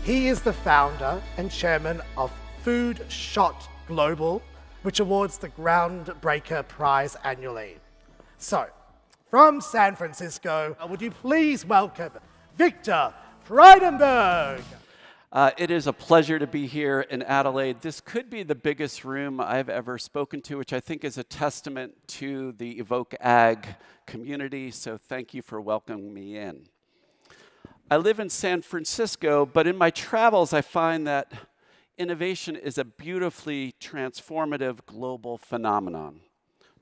He is the founder and chairman of FoodShot Global, which awards the Groundbreaker Prize annually. So, from San Francisco, would you please welcome Victor Friedberg? It is a pleasure to be here in Adelaide. This could be the biggest room I've ever spoken to, which I think is a testament to the evokeAG community, so thank you for welcoming me in. I live in San Francisco, but in my travels I find that innovation is a beautifully transformative global phenomenon.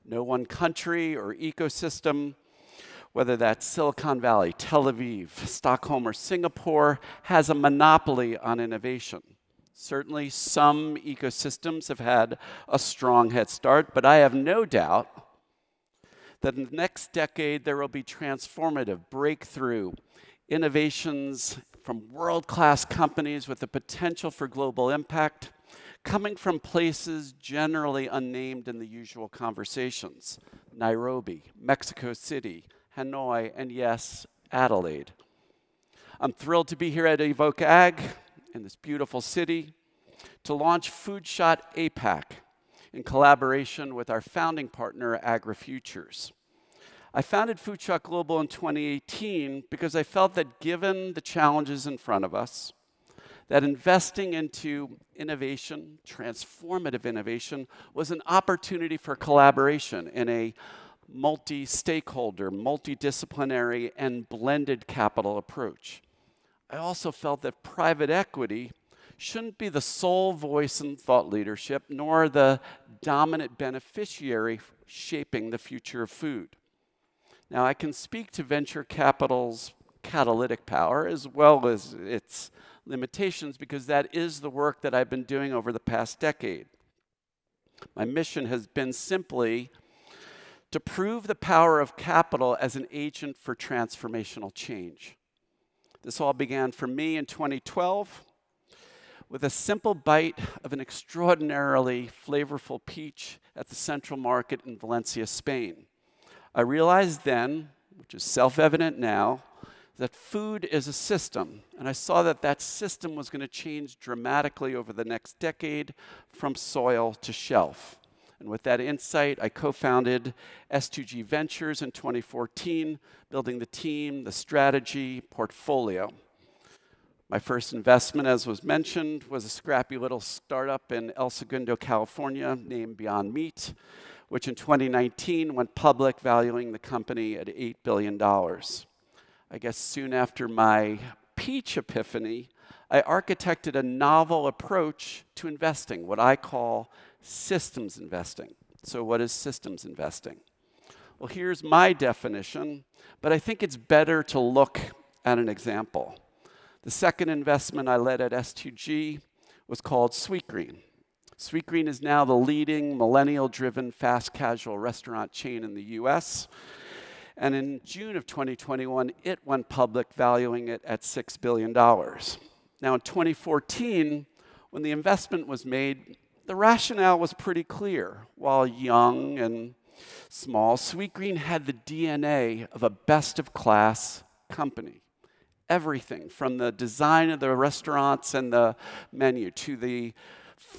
No one country or ecosystem, whether that's Silicon Valley, Tel Aviv, Stockholm, or Singapore, has a monopoly on innovation. Certainly, some ecosystems have had a strong head start, but I have no doubt that in the next decade there will be transformative, breakthrough innovations from world-class companies with the potential for global impact, coming from places generally unnamed in the usual conversations: Nairobi, Mexico City, Hanoi, and yes, Adelaide. I'm thrilled to be here at evokeAG in this beautiful city to launch FoodShot APAC in collaboration with our founding partner, AgriFutures. I founded FoodShot Global in 2018 because I felt that given the challenges in front of us, that investing into innovation, transformative innovation, was an opportunity for collaboration in a multi-stakeholder, multidisciplinary, and blended capital approach. I also felt that private equity shouldn't be the sole voice in thought leadership, nor the dominant beneficiary shaping the future of food. Now, I can speak to venture capital's catalytic power as well as its limitations, because that is the work that I've been doing over the past decade. My mission has been simply to prove the power of capital as an agent for transformational change. This all began for me in 2012 with a simple bite of an extraordinarily flavorful peach at the Central Market in Valencia, Spain. I realized then, which is self-evident now, that food is a system, and I saw that that system was going to change dramatically over the next decade from soil to shelf. And with that insight, I co-founded S2G Ventures in 2014, building the team, the strategy, portfolio. My first investment, as was mentioned, was a scrappy little startup in El Segundo, California, named Beyond Meat, which in 2019 went public, valuing the company at $8 billion. I guess soon after my peach epiphany, I architected a novel approach to investing, what I call systems investing. So what is systems investing? Well, here's my definition, but I think it's better to look at an example. The second investment I led at S2G was called Sweetgreen. Sweetgreen is now the leading millennial-driven fast casual restaurant chain in the US. And in June of 2021, it went public, valuing it at $6 billion. Now, in 2014, when the investment was made, the rationale was pretty clear. While young and small, Sweetgreen had the DNA of a best-of-class company. Everything from the design of the restaurants and the menu to the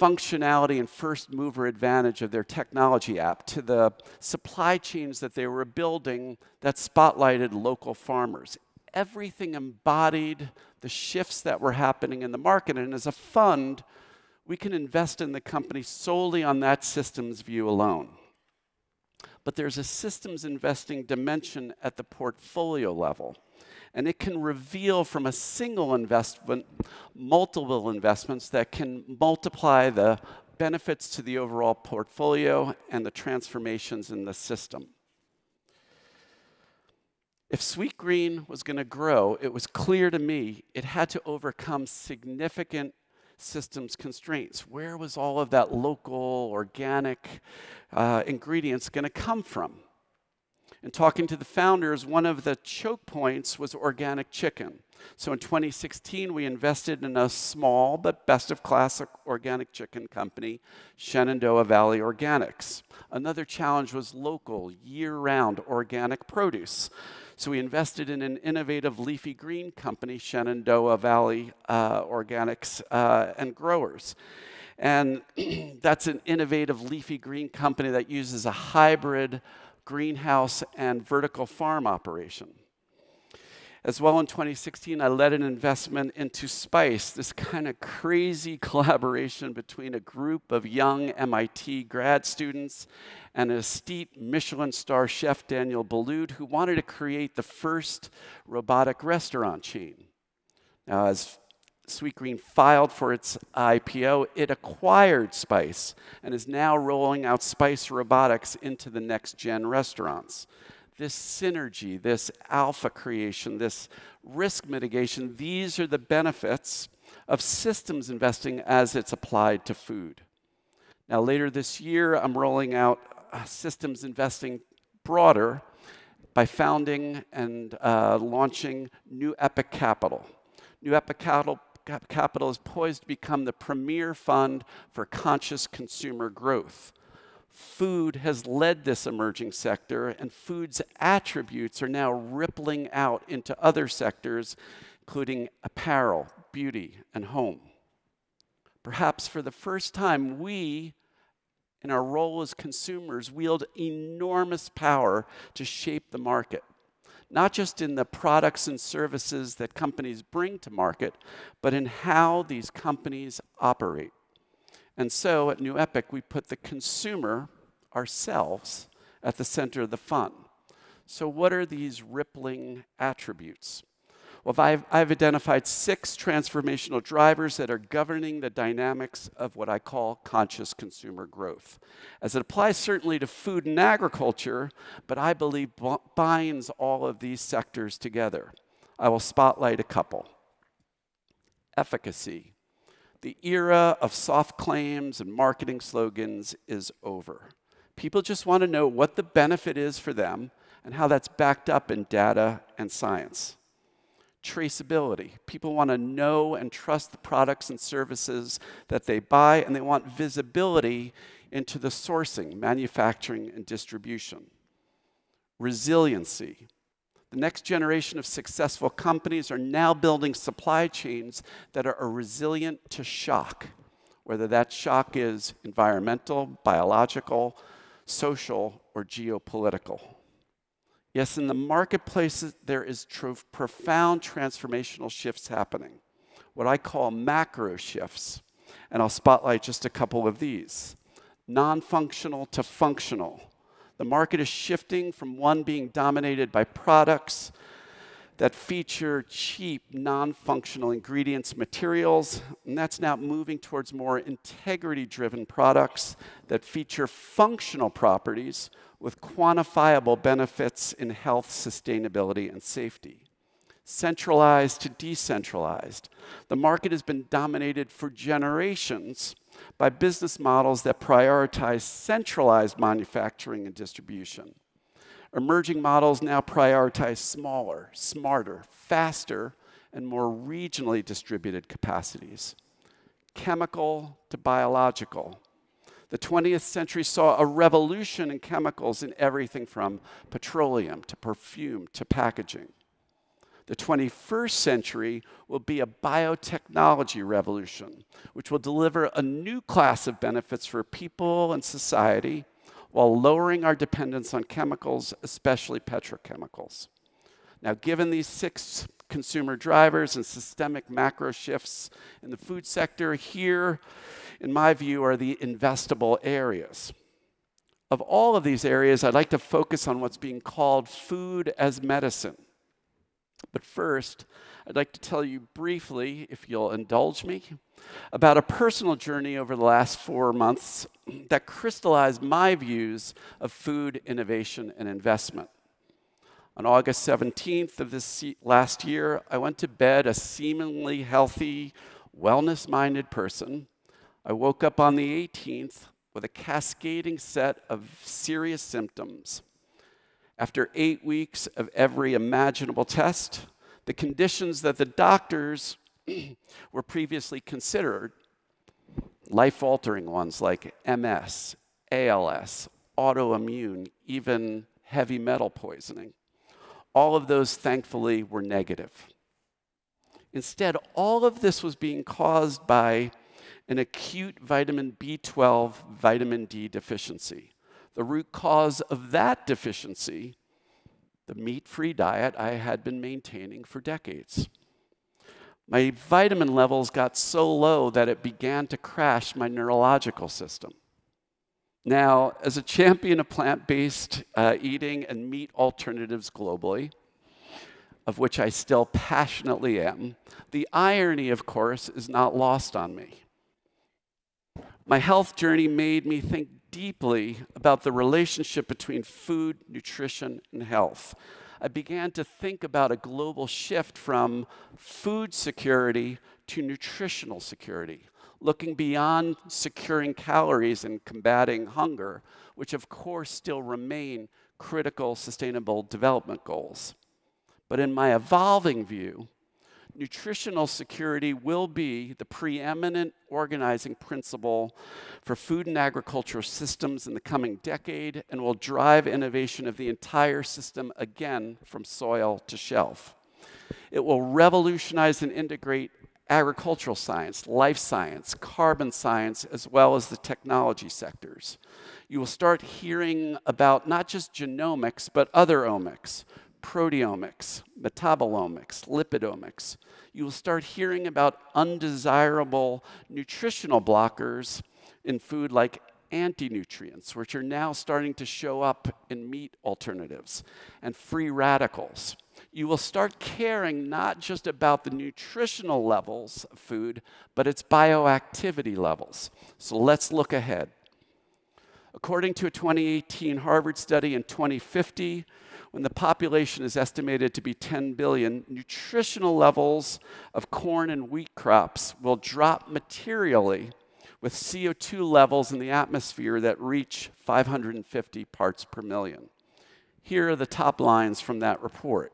functionality and first-mover advantage of their technology app to the supply chains that they were building that spotlighted local farmers. Everything embodied the shifts that were happening in the market, and as a fund, we can invest in the company solely on that systems view alone. But there's a systems investing dimension at the portfolio level, and it can reveal from a single investment multiple investments that can multiply the benefits to the overall portfolio and the transformations in the system. If Sweetgreen was going to grow, it was clear to me it had to overcome significant systems constraints. Where was all of that local, organic ingredients going to come from? In talking to the founders, one of the choke points was organic chicken. So in 2016, we invested in a small but best-of-class organic chicken company, Shenandoah Valley Organics. Another challenge was local, year-round organic produce. So we invested in an innovative leafy green company, Shenandoah Valley Organics and Growers. And that's an innovative leafy green company that uses a hybrid greenhouse and vertical farm operation. As well, in 2016, I led an investment into Spice, this kind of crazy collaboration between a group of young MIT grad students and an esteemed Michelin star chef, Daniel Boulud, who wanted to create the first robotic restaurant chain. Now, as Sweetgreen filed for its IPO, it acquired Spice and is now rolling out Spice Robotics into the next-gen restaurants. This synergy, this alpha creation, this risk mitigation, these are the benefits of systems investing as it's applied to food. Now, later this year, I'm rolling out systems investing broader by founding and launching New Epic Capital. New Epic Capital is poised to become the premier fund for conscious consumer growth. Food has led this emerging sector, and food's attributes are now rippling out into other sectors, including apparel, beauty, and home. Perhaps for the first time, we, in our role as consumers, wield enormous power to shape the market, not just in the products and services that companies bring to market, but in how these companies operate. And so at New Epic, we put the consumer, ourselves, at the center of the fun. So what are these rippling attributes? Well, I've identified 6 transformational drivers that are governing the dynamics of what I call conscious consumer growth. As it applies certainly to food and agriculture, but I believe binds all of these sectors together. I will spotlight a couple. Efficacy. The era of soft claims and marketing slogans is over. People just want to know what the benefit is for them and how that's backed up in data and science. Traceability. People want to know and trust the products and services that they buy, and they want visibility into the sourcing, manufacturing, and distribution. Resiliency. The next generation of successful companies are now building supply chains that are resilient to shock, whether that shock is environmental, biological, social, or geopolitical. Yes, in the marketplaces, there is profound transformational shifts happening, what I call macro shifts, and I'll spotlight just a couple of these. Non-functional to functional. The market is shifting from one being dominated by products that feature cheap, non-functional ingredients, materials, and that's now moving towards more integrity-driven products that feature functional properties with quantifiable benefits in health, sustainability, and safety. Centralized to decentralized. The market has been dominated for generations by business models that prioritize centralized manufacturing and distribution. Emerging models now prioritize smaller, smarter, faster, and more regionally distributed capacities. Chemical to biological. The 20th century saw a revolution in chemicals in everything from petroleum to perfume to packaging. The 21st century will be a biotechnology revolution, which will deliver a new class of benefits for people and society while lowering our dependence on chemicals, especially petrochemicals. Now, given these 6 consumer drivers and systemic macro shifts in the food sector, here, in my view, are the investable areas. Of all of these areas, I'd like to focus on what's being called food as medicine. But first, I'd like to tell you briefly, if you'll indulge me, about a personal journey over the last 4 months that crystallized my views of food innovation and investment. On August 17th of this last year, I went to bed a seemingly healthy, wellness-minded person. I woke up on the 18th with a cascading set of serious symptoms. After 8 weeks of every imaginable test, the conditions that the doctors were previously considered life-altering ones like MS, ALS, autoimmune, even heavy metal poisoning. All of those, thankfully, were negative. Instead, all of this was being caused by an acute vitamin B12, vitamin D deficiency. The root cause of that deficiency, the meat-free diet I had been maintaining for decades. My vitamin levels got so low that it began to crash my neurological system. Now, as a champion of plant-based eating and meat alternatives globally, of which I still passionately am, the irony, of course, is not lost on me. My health journey made me think deeply about the relationship between food, nutrition, and health. I began to think about a global shift from food security to nutritional security, looking beyond securing calories and combating hunger, which of course still remain critical sustainable development goals. But in my evolving view, nutritional security will be the preeminent organizing principle for food and agricultural systems in the coming decade and will drive innovation of the entire system again from soil to shelf. It will revolutionize and integrate agricultural science, life science, carbon science, as well as the technology sectors. You will start hearing about not just genomics, but other omics, proteomics, metabolomics, lipidomics. You will start hearing about undesirable nutritional blockers in food like anti-nutrients, which are now starting to show up in meat alternatives, and free radicals. You will start caring not just about the nutritional levels of food, but its bioactivity levels. So let's look ahead. According to a 2018 Harvard study, in 2050, when the population is estimated to be 10 billion, nutritional levels of corn and wheat crops will drop materially with CO2 levels in the atmosphere that reach 550 parts per million. Here are the top lines from that report.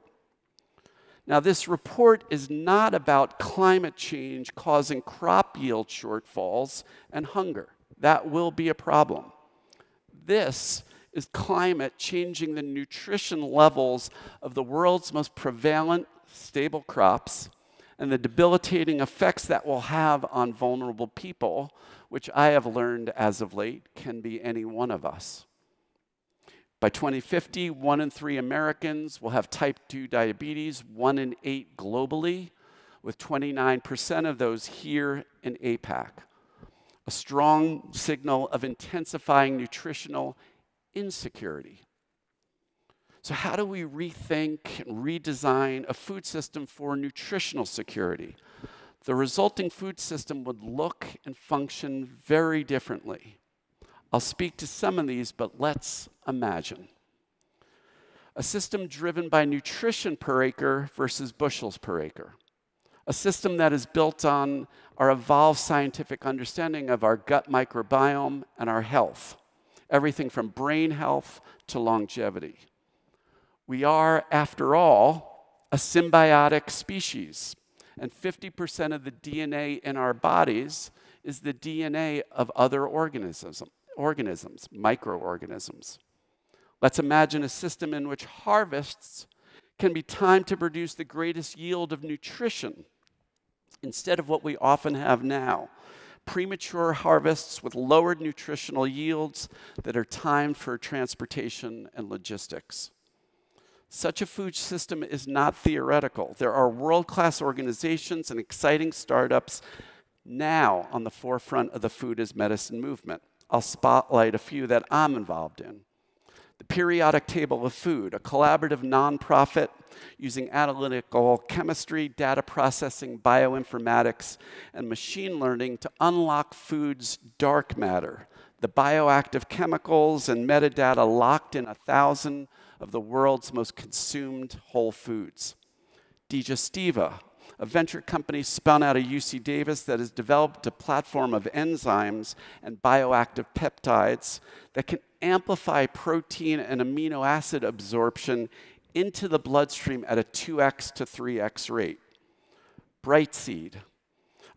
Now, this report is not about climate change causing crop yield shortfalls and hunger. That will be a problem. This is climate changing the nutrition levels of the world's most prevalent stable crops and the debilitating effects that will have on vulnerable people, which I have learned as of late can be any one of us. By 2050, 1 in 3 Americans will have type 2 diabetes, 1 in 8 globally, with 29% of those here in APAC. A strong signal of intensifying nutritional insecurity. So how do we rethink and redesign a food system for nutritional security? The resulting food system would look and function very differently. I'll speak to some of these, but let's imagine. A system driven by nutrition per acre versus bushels per acre. A system that is built on our evolved scientific understanding of our gut microbiome and our health. Everything from brain health to longevity. We are, after all, a symbiotic species, and 50% of the DNA in our bodies is the DNA of other organisms, microorganisms. Let's imagine a system in which harvests can be timed to produce the greatest yield of nutrition instead of what we often have now. Premature harvests with lowered nutritional yields that are timed for transportation and logistics. Such a food system is not theoretical. There are world-class organizations and exciting startups now on the forefront of the food as medicine movement. I'll spotlight a few that I'm involved in. The Periodic Table of Food, a collaborative nonprofit using analytical chemistry, data processing, bioinformatics, and machine learning to unlock food's dark matter, the bioactive chemicals and metadata locked in 1,000 of the world's most consumed whole foods. Digestiva, a venture company spun out of UC Davis that has developed a platform of enzymes and bioactive peptides that can amplify protein and amino acid absorption into the bloodstream at a 2x to 3x rate. Brightseed,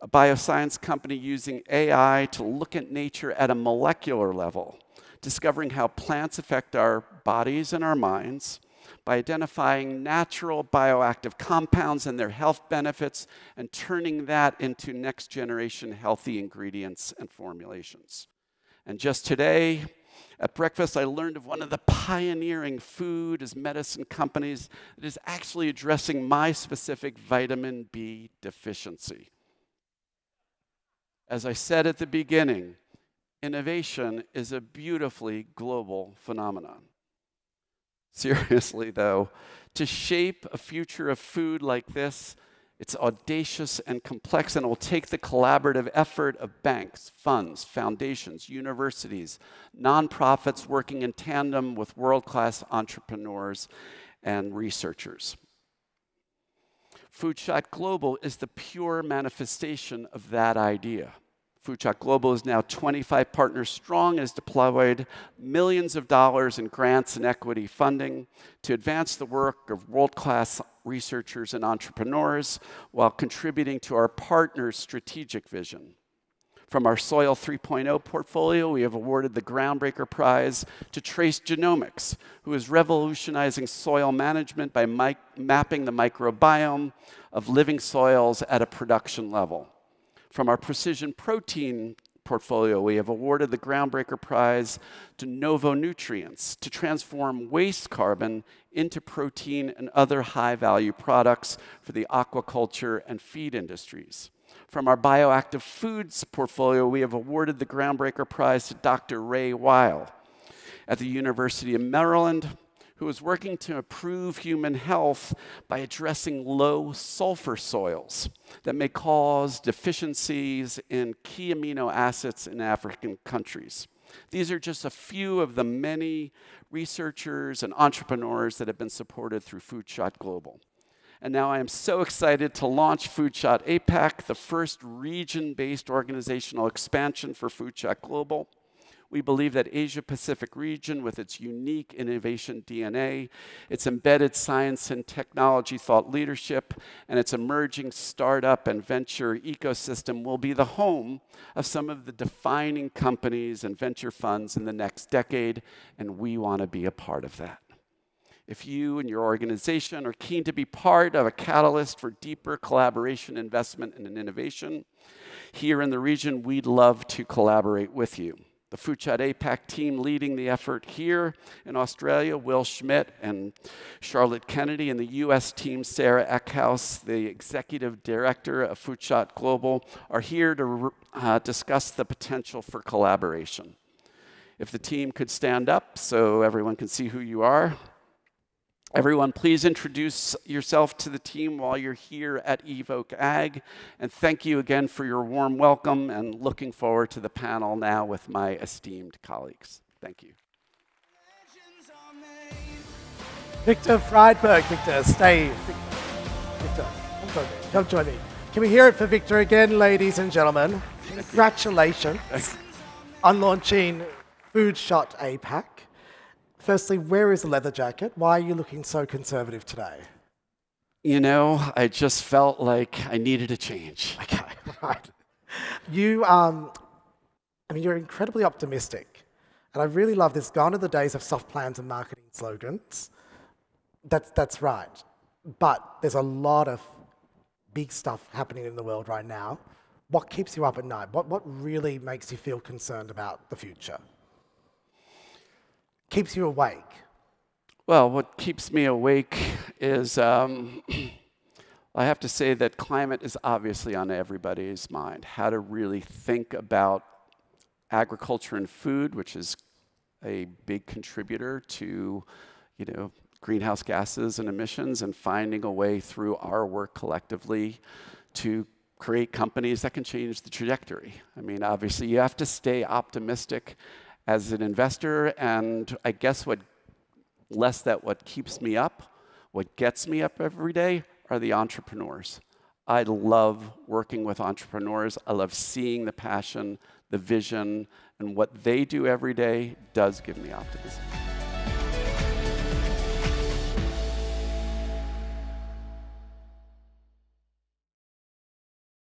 a bioscience company using AI to look at nature at a molecular level, discovering how plants affect our bodies and our minds, by identifying natural bioactive compounds and their health benefits, and turning that into next-generation healthy ingredients and formulations. And just today, at breakfast, I learned of one of the pioneering food as medicine companies that is actually addressing my specific vitamin B deficiency. As I said at the beginning, innovation is a beautifully global phenomenon. Seriously, though, to shape a future of food like this, it's audacious and complex, and it will take the collaborative effort of banks, funds, foundations, universities, nonprofits working in tandem with world-class entrepreneurs and researchers. FoodShot Global is the pure manifestation of that idea. FoodShot Global is now 25 partners strong and has deployed millions of dollars in grants and equity funding to advance the work of world-class researchers and entrepreneurs while contributing to our partners' strategic vision. From our Soil 3.0 portfolio, we have awarded the Groundbreaker Prize to Trace Genomics, who is revolutionizing soil management by mapping the microbiome of living soils at a production level. From our Precision Protein portfolio, we have awarded the Groundbreaker Prize to Novo Nutrients to transform waste carbon into protein and other high-value products for the aquaculture and feed industries. From our Bioactive Foods portfolio, we have awarded the Groundbreaker Prize to Dr. Ray Weil at the University of Maryland, who is working to improve human health by addressing low sulfur soils that may cause deficiencies in key amino acids in African countries. These are just a few of the many researchers and entrepreneurs that have been supported through FoodShot Global. And now I am so excited to launch FoodShot APAC, the first region-based organizational expansion for FoodShot Global. We believe that Asia-Pacific region, with its unique innovation DNA, its embedded science and technology thought leadership, and its emerging startup and venture ecosystem will be the home of some of the defining companies and venture funds in the next decade, and we want to be a part of that. If you and your organization are keen to be part of a catalyst for deeper collaboration, investment, and innovation here in the region, we'd love to collaborate with you. The FoodShot APAC team leading the effort here in Australia, Will Schmidt and Charlotte Kennedy, and the US team, Sarah Eckhouse, the executive director of FoodShot Global, are here to discuss the potential for collaboration. If the team could stand up so everyone can see who you are. Everyone, please introduce yourself to the team while you're here at evokeAG. And thank you again for your warm welcome, and looking forward to the panel now with my esteemed colleagues. Thank you. Victor Friedberg. Victor, stay. Victor, come join me. Can we hear it for Victor again, ladies and gentlemen? Congratulations on launching FoodShot APAC. Firstly, where is the leather jacket? Why are you looking so conservative today? You know, I just felt like I needed a change. Okay, right. You're incredibly optimistic. And I really love this. Gone are the days of soft plans and marketing slogans. That's right. But there's a lot of big stuff happening in the world right now. What keeps you up at night? What really makes you feel concerned about the future? Keeps you awake? Well, what keeps me awake is, I have to say that climate is obviously on everybody's mind. How to really think about agriculture and food, which is a big contributor to, greenhouse gases and emissions, and finding a way through our work collectively to create companies that can change the trajectory. I mean, obviously, you have to stay optimistic as an investor, and I guess what keeps me up, what gets me up every day are the entrepreneurs. I love working with entrepreneurs. I love seeing the passion, the vision, and what they do every day does give me optimism.